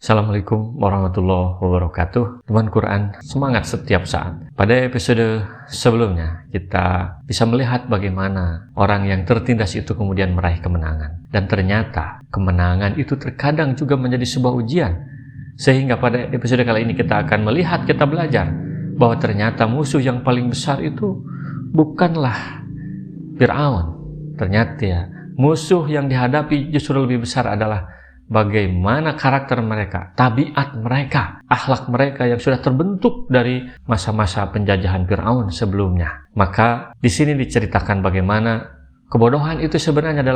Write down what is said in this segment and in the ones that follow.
Assalamualaikum warahmatullahi wabarakatuh. Teman Quran, semangat setiap saat. Pada episode sebelumnya, kita bisa melihat bagaimana orang yang tertindas itu kemudian meraih kemenangan. Dan ternyata kemenangan itu terkadang juga menjadi sebuah ujian. Sehingga pada episode kali ini kita akan melihat, kita belajar bahwa ternyata musuh yang paling besar itu bukanlah Fir'aun. Ternyata musuh yang dihadapi justru lebih besar adalah bagaimana karakter mereka, tabiat mereka, akhlak mereka yang sudah terbentuk dari masa-masa penjajahan Fir'aun sebelumnya. Maka di sini diceritakan bagaimana kebodohan itu sebenarnya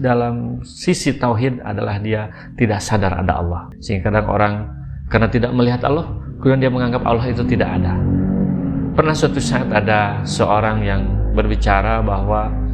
dalam sisi tauhid adalah dia tidak sadar ada Allah. Sehingga kadang orang karena tidak melihat Allah, kemudian dia menganggap Allah itu tidak ada. Pernah suatu saat ada seorang yang berbicara bahwa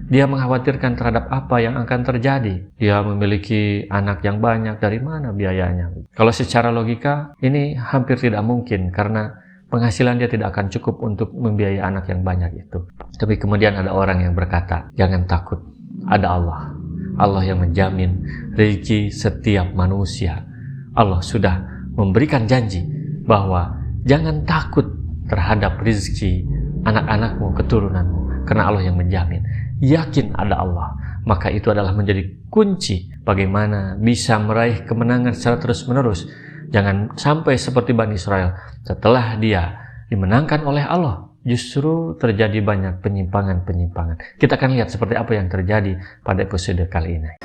dia mengkhawatirkan terhadap apa yang akan terjadi. Dia memiliki anak yang banyak, dari mana biayanya? Kalau secara logika, ini hampir tidak mungkin karena penghasilan dia tidak akan cukup untuk membiayai anak yang banyak itu. Tapi kemudian ada orang yang berkata, jangan takut, ada Allah. Allah yang menjamin rezeki setiap manusia. Allah sudah memberikan janji bahwa jangan takut terhadap rezeki anak-anakmu, keturunanmu, karena Allah yang menjamin. Yakin ada Allah, maka itu adalah menjadi kunci bagaimana bisa meraih kemenangan secara terus-menerus. Jangan sampai seperti Bani Israel, setelah dia dimenangkan oleh Allah, justru terjadi banyak penyimpangan-penyimpangan. Kita akan lihat seperti apa yang terjadi pada episode kali ini.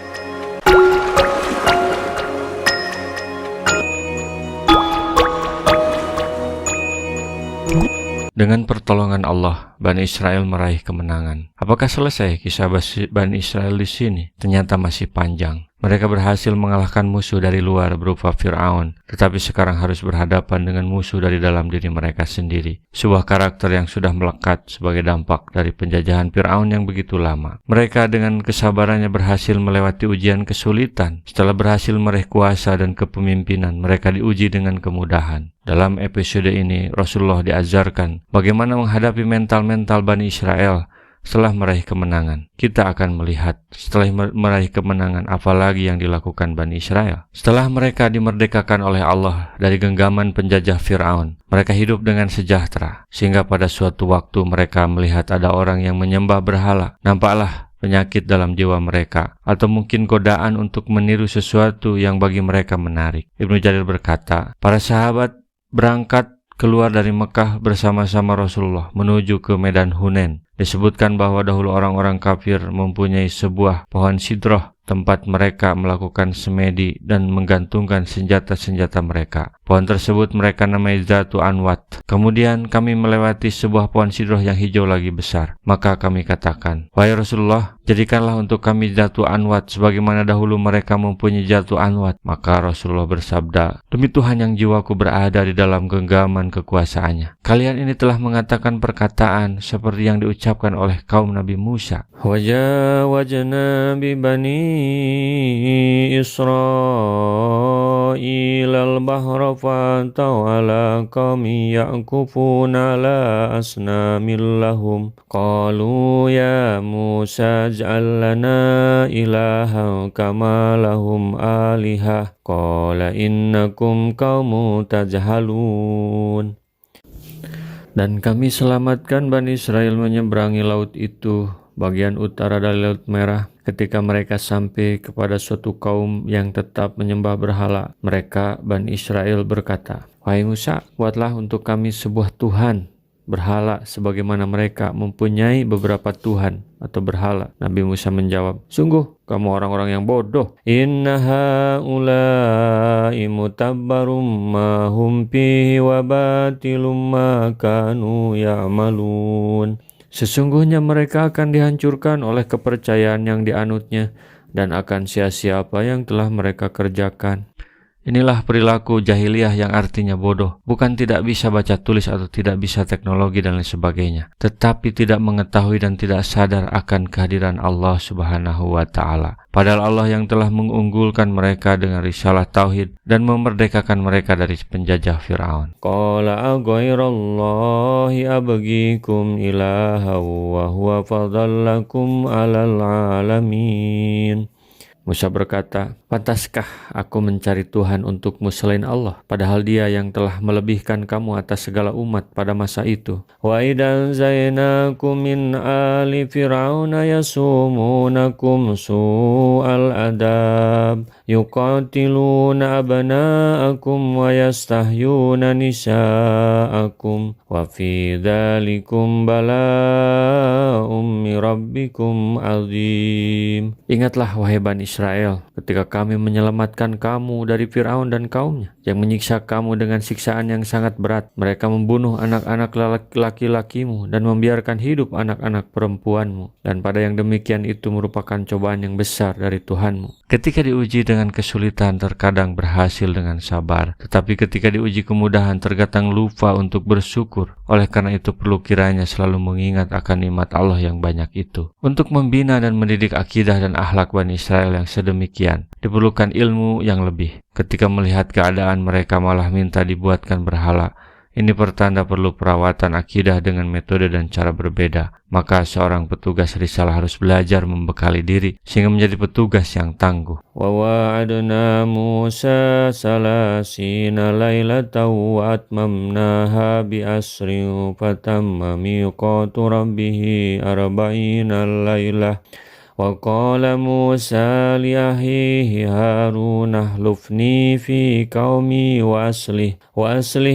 Dengan pertolongan Allah, Bani Israel meraih kemenangan. Apakah selesai kisah Bani Israel di sini? Ternyata masih panjang. Mereka berhasil mengalahkan musuh dari luar berupa Fir'aun, tetapi sekarang harus berhadapan dengan musuh dari dalam diri mereka sendiri. Sebuah karakter yang sudah melekat sebagai dampak dari penjajahan Fir'aun yang begitu lama. Mereka dengan kesabarannya berhasil melewati ujian kesulitan. Setelah berhasil meraih kuasa dan kepemimpinan, mereka diuji dengan kemudahan. Dalam episode ini, Rasulullah diajarkan bagaimana menghadapi mental-mental Bani Israel setelah meraih kemenangan. Kita akan melihat setelah meraih kemenangan apalagi yang dilakukan Bani Israel. Setelah mereka dimerdekakan oleh Allah dari genggaman penjajah Fir'aun, mereka hidup dengan sejahtera. Sehingga pada suatu waktu mereka melihat ada orang yang menyembah berhala. Nampaklah penyakit dalam jiwa mereka, atau mungkin godaan untuk meniru sesuatu yang bagi mereka menarik. Ibnu Jarir berkata, para sahabat berangkat keluar dari Mekah bersama-sama Rasulullah menuju ke medan Hunain. Disebutkan bahwa dahulu orang-orang kafir mempunyai sebuah pohon sidroh, tempat mereka melakukan semedi dan menggantungkan senjata-senjata mereka. Pohon tersebut mereka namai Zatu Anwat. Kemudian kami melewati sebuah pohon sidroh yang hijau lagi besar. Maka kami katakan, wahai Rasulullah, jadikanlah untuk kami Zatu Anwat sebagaimana dahulu mereka mempunyai Zatu Anwat. Maka Rasulullah bersabda, demi Tuhan yang jiwaku berada di dalam genggaman kekuasaannya, kalian ini telah mengatakan perkataan seperti yang diucapkan oleh kaum Nabi Musa. Wajawajna bi bani Israil al-bahra fantaw ala qawmi ya'kufuna ala asnamil lahum qalu ya Musa ij'al lana ilahan kama lahum alihah qala innakum qaumun tajhalun. Dan kami selamatkan Bani Israel menyeberangi laut itu, bagian utara dari Laut Merah. Ketika mereka sampai kepada suatu kaum yang tetap menyembah berhala, mereka Bani Israel berkata, wahai Musa, buatlah untuk kami sebuah Tuhan berhala sebagaimana mereka mempunyai beberapa Tuhan atau berhala. Nabi Musa menjawab, sungguh kamu orang-orang yang bodoh. Inna haula'i mutabbarum ma hum fihi wa batilum ma kanu ya'malun. Sesungguhnya mereka akan dihancurkan oleh kepercayaan yang dianutnya dan akan sia-sia apa yang telah mereka kerjakan. Inilah perilaku jahiliyah yang artinya bodoh, bukan tidak bisa baca tulis atau tidak bisa teknologi dan lain sebagainya, tetapi tidak mengetahui dan tidak sadar akan kehadiran Allah Subhanahu wa Ta'ala. Padahal Allah yang telah mengunggulkan mereka dengan risalah tauhid dan memerdekakan mereka dari penjajah Fir'aun. Qala aghairallahi abghikum ilaha wa huwa fadallakum alal alamin. Musa berkata, "Pantaskah aku mencari Tuhan untukmu selain Allah, padahal Dia yang telah melebihkan kamu atas segala umat pada masa itu?" Wa idan zainakum min ali fir'auna yasumunakum su'al adab yuqatiluna abna'akum wa yastahyuna nisa'akum wa fi dzalikum bala'um min rabbikum azim. Ingatlah wahai Bani Israel, ketika kami menyelamatkan kamu dari Fir'aun dan kaumnya, yang menyiksa kamu dengan siksaan yang sangat berat. Mereka membunuh anak-anak laki-lakimu dan membiarkan hidup anak-anak perempuanmu. Dan pada yang demikian itu merupakan cobaan yang besar dari Tuhanmu. Ketika diuji dengan kesulitan, terkadang berhasil dengan sabar. Tetapi ketika diuji kemudahan, terkadang lupa untuk bersyukur. Oleh karena itu perlu kiranya selalu mengingat akan nikmat Allah yang banyak itu. Untuk membina dan mendidik akidah dan akhlak Bani Israel yang sedemikian, diperlukan ilmu yang lebih. Ketika melihat keadaan mereka malah minta dibuatkan berhala, ini pertanda perlu perawatan akidah dengan metode dan cara berbeda. Maka seorang petugas risalah harus belajar membekali diri sehingga menjadi petugas yang tangguh. Wa wa'adna Musa salasina lailatan wa atmamnaha bi asrin fatamma miqatu rabbih arba'ina lailah. Wa qala Musa li akhihi Harun ahlufni fi qaumi wa aslih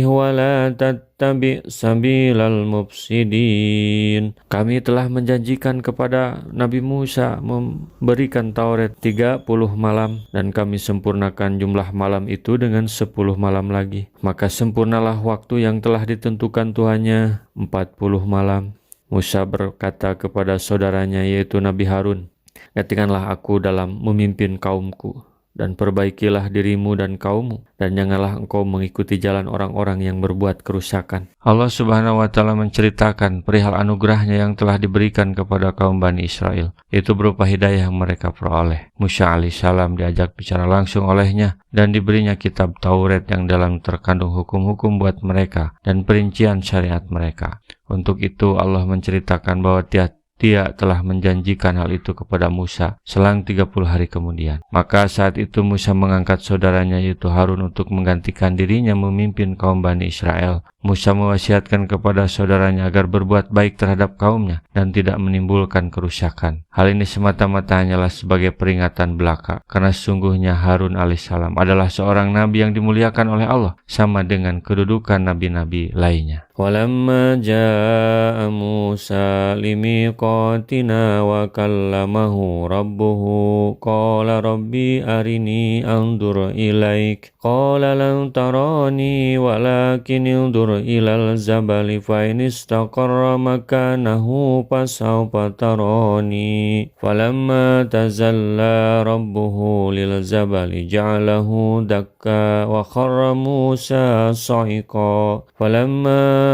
wa la tattabi' sabilal mufsidin. Kami telah menjanjikan kepada Nabi Musa memberikan Taurat 30 malam dan kami sempurnakan jumlah malam itu dengan 10 malam lagi. Maka sempurnalah waktu yang telah ditentukan Tuhannya 40 malam. Musa berkata kepada saudaranya yaitu Nabi Harun, "Gantikanlah aku dalam memimpin kaumku, dan perbaikilah dirimu dan kaummu, dan janganlah engkau mengikuti jalan orang-orang yang berbuat kerusakan." Allah Subhanahu wa Ta'ala menceritakan perihal anugerahnya yang telah diberikan kepada kaum Bani Israel. Itu berupa hidayah yang mereka peroleh. Musa alaihissalam diajak bicara langsung olehnya dan diberinya kitab Taurat yang dalam terkandung hukum-hukum buat mereka dan perincian syariat mereka. Untuk itu Allah menceritakan bahwa Dia telah menjanjikan hal itu kepada Musa selang 30 hari kemudian. Maka saat itu Musa mengangkat saudaranya yaitu Harun untuk menggantikan dirinya memimpin kaum Bani Israel. Musa mewasiatkan kepada saudaranya agar berbuat baik terhadap kaumnya dan tidak menimbulkan kerusakan. Hal ini semata-mata hanyalah sebagai peringatan belaka, karena sesungguhnya Harun alaihissalam adalah seorang nabi yang dimuliakan oleh Allah, sama dengan kedudukan nabi-nabi lainnya. Walamma jaa Musa limiqatina wa kallamahu rabbuhu qala rabbi arini anzur ilaik qala lan tarani walakin anzur ilal zabali fa in istaqarra makanahu fasawfa tarani falamma tazalla rabbuhu lil zabali ja'alahu dakka wa kharra Musa sa'iqa falamma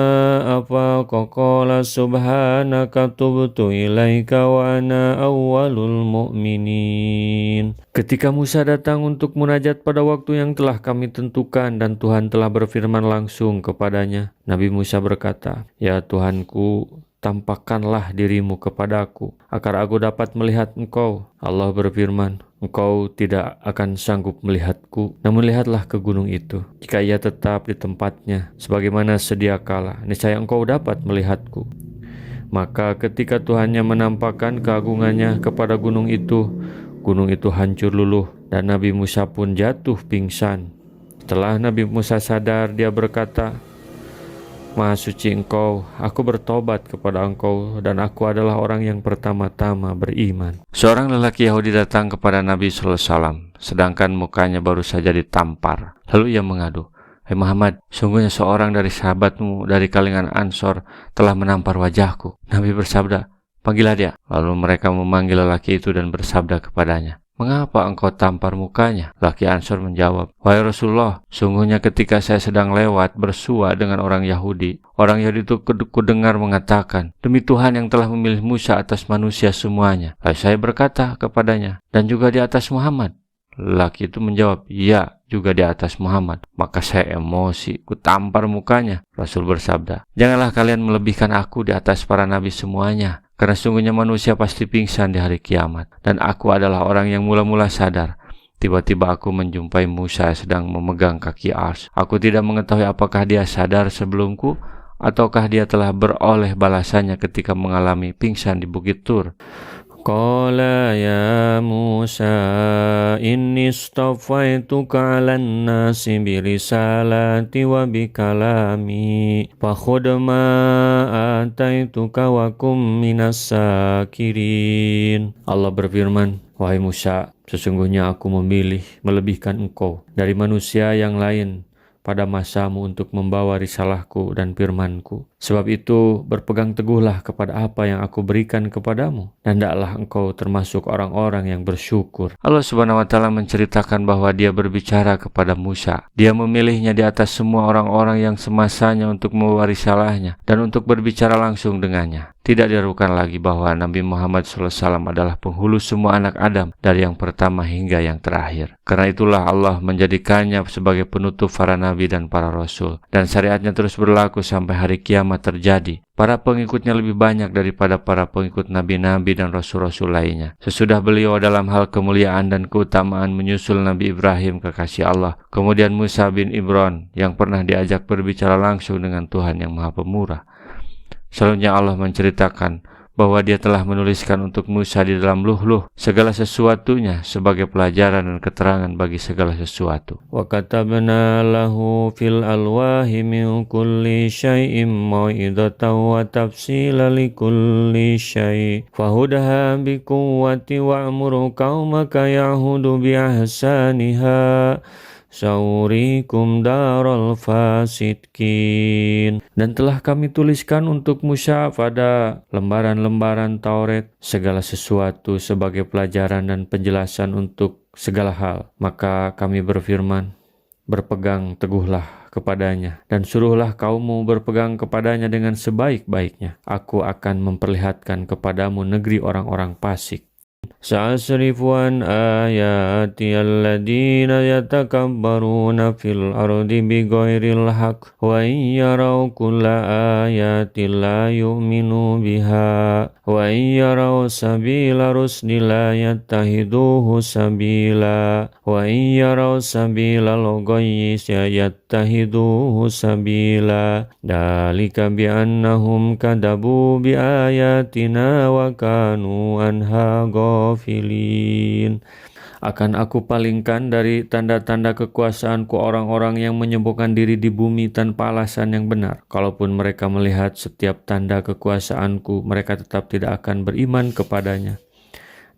afaqa qala subhanaka tubtu ilaika wa ana awwalul mu'minin. Ketika Musa datang untuk munajat pada waktu yang telah kami tentukan dan Tuhan telah berfirman langsung kepadanya, Nabi Musa berkata, "Ya Tuhanku, tampakkanlah dirimu kepadaku, agar aku dapat melihat engkau." Allah berfirman, "Engkau tidak akan sanggup melihatku, namun lihatlah ke gunung itu. Jika ia tetap di tempatnya, sebagaimana sedia kala, niscaya engkau dapat melihatku." Maka ketika Tuhannya menampakkan keagungannya kepada gunung itu hancur luluh, dan Nabi Musa pun jatuh pingsan. Setelah Nabi Musa sadar, dia berkata, "Maha suci engkau, aku bertobat kepada engkau dan aku adalah orang yang pertama-tama beriman." Seorang lelaki Yahudi datang kepada Nabi SAW, sedangkan mukanya baru saja ditampar. Lalu ia mengadu, "Hai Muhammad, sungguhnya seorang dari sahabatmu dari kalangan Ansor telah menampar wajahku." Nabi bersabda, "Panggillah dia." Lalu mereka memanggil lelaki itu dan bersabda kepadanya, "Mengapa engkau tampar mukanya?" Laki Ansor menjawab, "Wahai Rasulullah, sungguhnya ketika saya sedang lewat bersua dengan orang Yahudi itu kudengar mengatakan, 'Demi Tuhan yang telah memilih Musa atas manusia semuanya.' Lalu saya berkata kepadanya, 'Dan juga di atas Muhammad?' Laki itu menjawab, 'Iya, juga di atas Muhammad.' Maka saya emosi, kutampar mukanya. Rasul bersabda, 'Janganlah kalian melebihkan aku di atas para nabi semuanya, karena sungguhnya manusia pasti pingsan di hari kiamat. Dan aku adalah orang yang mula-mula sadar. Tiba-tiba aku menjumpai Musa sedang memegang kaki Ars. Aku tidak mengetahui apakah dia sadar sebelumku, ataukah dia telah beroleh balasannya ketika mengalami pingsan di Bukit Tur. Qala ya Musa inni istafaituka 'alan nasi birisalati wa bikalami fakhudh ma ataituka wa kum minas sakirin. Allah berfirman, wahai Musa, sesungguhnya aku memilih melebihkan engkau dari manusia yang lain pada masamu untuk membawa risalahku dan firmanku. Sebab itu berpegang teguhlah kepada apa yang aku berikan kepadamu, dan hendaklah engkau termasuk orang-orang yang bersyukur. Allah Subhanahu wa Ta'ala menceritakan bahwa dia berbicara kepada Musa. Dia memilihnya di atas semua orang-orang yang semasanya untuk membawa risalahnya dan untuk berbicara langsung dengannya. Tidak diragukan lagi bahwa Nabi Muhammad SAW adalah penghulu semua anak Adam dari yang pertama hingga yang terakhir. Karena itulah Allah menjadikannya sebagai penutup para nabi dan para rasul. Dan syariatnya terus berlaku sampai hari kiamat terjadi. Para pengikutnya lebih banyak daripada para pengikut nabi-nabi dan rasul-rasul lainnya. Sesudah beliau dalam hal kemuliaan dan keutamaan menyusul Nabi Ibrahim kekasih Allah. Kemudian Musa bin Imran yang pernah diajak berbicara langsung dengan Tuhan yang Maha Pemurah. Selanjutnya Allah menceritakan bahwa dia telah menuliskan untuk Musa di dalam luh-luh segala sesuatunya sebagai pelajaran dan keterangan bagi segala sesuatu. Wa katabna lahu fil alwahi min kulli syai'in mau'izatan wa tafsilan li kulli syai' fahudaha bi quwwati wa'mur qaumaka ya'hudu bi ahsaniha Saurikum daral fasidkin. Dan telah kami tuliskan untuk Musa pada lembaran-lembaran Taurat segala sesuatu sebagai pelajaran dan penjelasan untuk segala hal. Maka kami berfirman, berpegang teguhlah kepadanya dan suruhlah kaummu berpegang kepadanya dengan sebaik-baiknya. Aku akan memperlihatkan kepadamu negeri orang-orang fasik. Sa'asrifu an ayati alladhina yatakabbaruna fil ardi bighairil haqq wa yaraw kulla ayatin la yu'minu biha wa yaraw sabila rusdi la yattahiduhu sabila wa yaraw sabila al-ghayyi yattahiduhu sabila dalika bi'annahum kadabu bi ayatina wa kanu anha ghafilin. Akan aku palingkan dari tanda-tanda kekuasaanku orang-orang yang menyembuhkan diri di bumi tanpa alasan yang benar. Kalaupun mereka melihat setiap tanda kekuasaanku, mereka tetap tidak akan beriman kepadanya.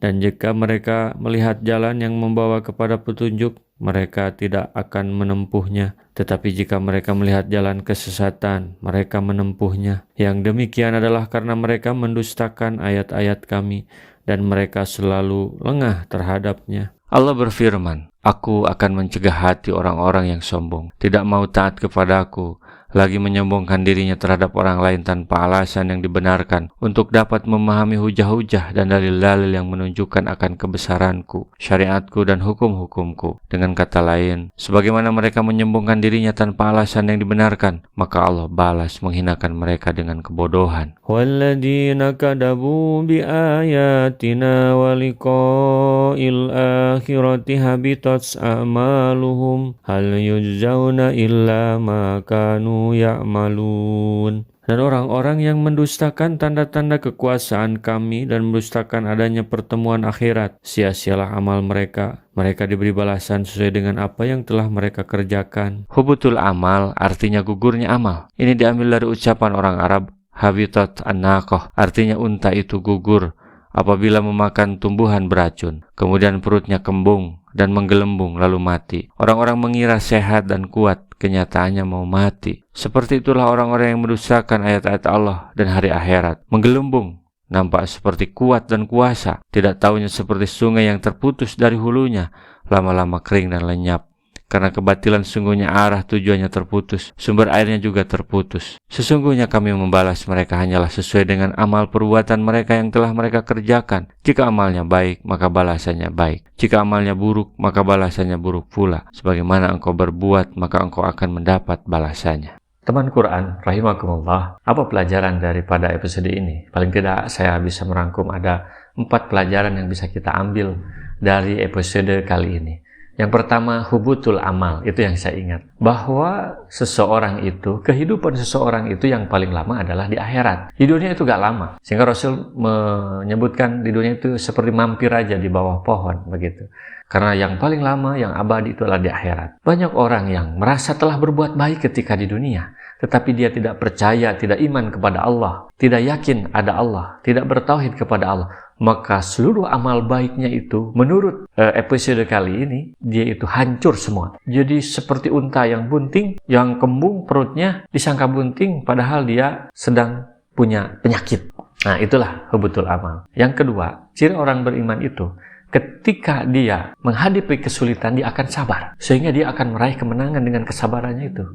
Dan jika mereka melihat jalan yang membawa kepada petunjuk, mereka tidak akan menempuhnya. Tetapi jika mereka melihat jalan kesesatan, mereka menempuhnya. Yang demikian adalah karena mereka mendustakan ayat-ayat kami, dan mereka selalu lengah terhadapnya. Allah berfirman, aku akan mencegah hati orang-orang yang sombong, tidak mau taat kepadaku, lagi menyombongkan dirinya terhadap orang lain tanpa alasan yang dibenarkan, untuk dapat memahami hujah-hujah dan dalil-dalil yang menunjukkan akan kebesaranku, syariatku dan hukum-hukumku. Dengan kata lain, sebagaimana mereka menyombongkan dirinya tanpa alasan yang dibenarkan, maka Allah balas menghinakan mereka dengan kebodohan. Walladzina kadabu bi ayatina wa liqa'il akhirati habitat a'maluhum hal yujzauna illa ma kanu ya'malun. Dan orang-orang yang mendustakan tanda-tanda kekuasaan kami dan mendustakan adanya pertemuan akhirat, sia-sialah amal mereka. Mereka diberi balasan sesuai dengan apa yang telah mereka kerjakan. Hubutul amal artinya gugurnya amal. Ini diambil dari ucapan orang Arab, habitat an-naqah, artinya unta itu gugur apabila memakan tumbuhan beracun. Kemudian perutnya kembung dan menggelembung lalu mati. Orang-orang mengira sehat dan kuat, kenyataannya mau mati. Seperti itulah orang-orang yang mendustakan ayat-ayat Allah dan hari akhirat. Menggelembung, nampak seperti kuat dan kuasa. Tidak taunya seperti sungai yang terputus dari hulunya, lama-lama kering dan lenyap. Karena kebatilan sungguhnya arah tujuannya terputus, sumber airnya juga terputus. Sesungguhnya kami membalas mereka hanyalah sesuai dengan amal perbuatan mereka yang telah mereka kerjakan. Jika amalnya baik, maka balasannya baik. Jika amalnya buruk, maka balasannya buruk pula. Sebagaimana engkau berbuat, maka engkau akan mendapat balasannya. Teman Quran, rahimakumullah, apa pelajaran daripada episode ini? Paling tidak saya bisa merangkum ada 4 pelajaran yang bisa kita ambil dari episode kali ini. Yang pertama, hubutul amal, itu yang saya ingat. Bahwa seseorang itu, kehidupan seseorang itu yang paling lama adalah di akhirat. Di dunia itu gak lama. Sehingga Rasul menyebutkan di dunia itu seperti mampir aja di bawah pohon, begitu. Karena yang paling lama, yang abadi itu adalah di akhirat. Banyak orang yang merasa telah berbuat baik ketika di dunia, tetapi dia tidak percaya, tidak iman kepada Allah, tidak yakin ada Allah, tidak bertauhid kepada Allah. Maka seluruh amal baiknya itu, menurut episode kali ini, dia itu hancur semua. Jadi seperti unta yang bunting, yang kembung perutnya disangka bunting, padahal dia sedang punya penyakit. Nah, itulah hubutul amal. Yang kedua, ciri orang beriman itu, ketika dia menghadapi kesulitan, dia akan sabar. Sehingga dia akan meraih kemenangan dengan kesabarannya itu.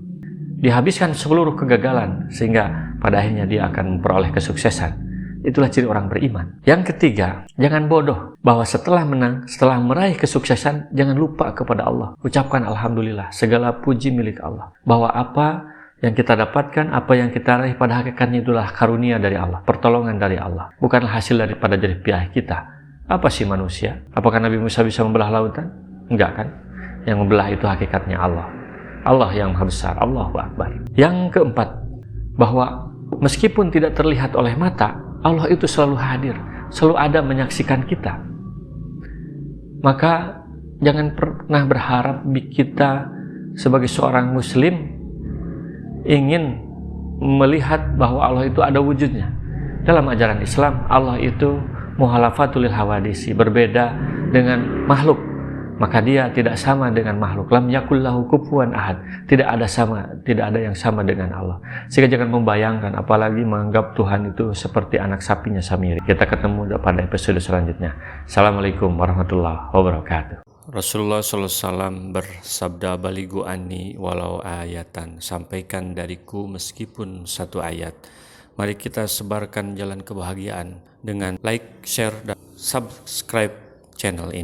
Dihabiskan seluruh kegagalan, sehingga pada akhirnya dia akan memperoleh kesuksesan. Itulah ciri orang beriman. Yang ketiga, jangan bodoh bahwa setelah menang, setelah meraih kesuksesan, jangan lupa kepada Allah. Ucapkan Alhamdulillah, segala puji milik Allah. Bahwa apa yang kita dapatkan, apa yang kita raih pada hakikatnya itulah karunia dari Allah, pertolongan dari Allah. Bukanlah hasil daripada jerih payah kita. Apa sih manusia? Apakah Nabi Musa bisa membelah lautan? Enggak kan? Yang membelah itu hakikatnya Allah. Allah yang maha besar, Allahu Akbar. Yang keempat, bahwa meskipun tidak terlihat oleh mata, Allah itu selalu hadir, selalu ada menyaksikan kita. Maka jangan pernah berharap kita sebagai seorang muslim ingin melihat bahwa Allah itu ada wujudnya. Dalam ajaran Islam, Allah itu muhalafatul hawadisi, berbeda dengan makhluk. Maka dia tidak sama dengan makhluk. Lam yakul lahu kufuwan ahad. Tidak ada yang sama dengan Allah. Sehingga jangan membayangkan, apalagi menganggap Tuhan itu seperti anak sapinya Samiri. Kita ketemu pada episode selanjutnya. Assalamualaikum warahmatullahi wabarakatuh. Rasulullah SAW bersabda, baligu anni walau ayatan, sampaikan dariku meskipun 1 ayat. Mari kita sebarkan jalan kebahagiaan dengan like, share, dan subscribe channel ini.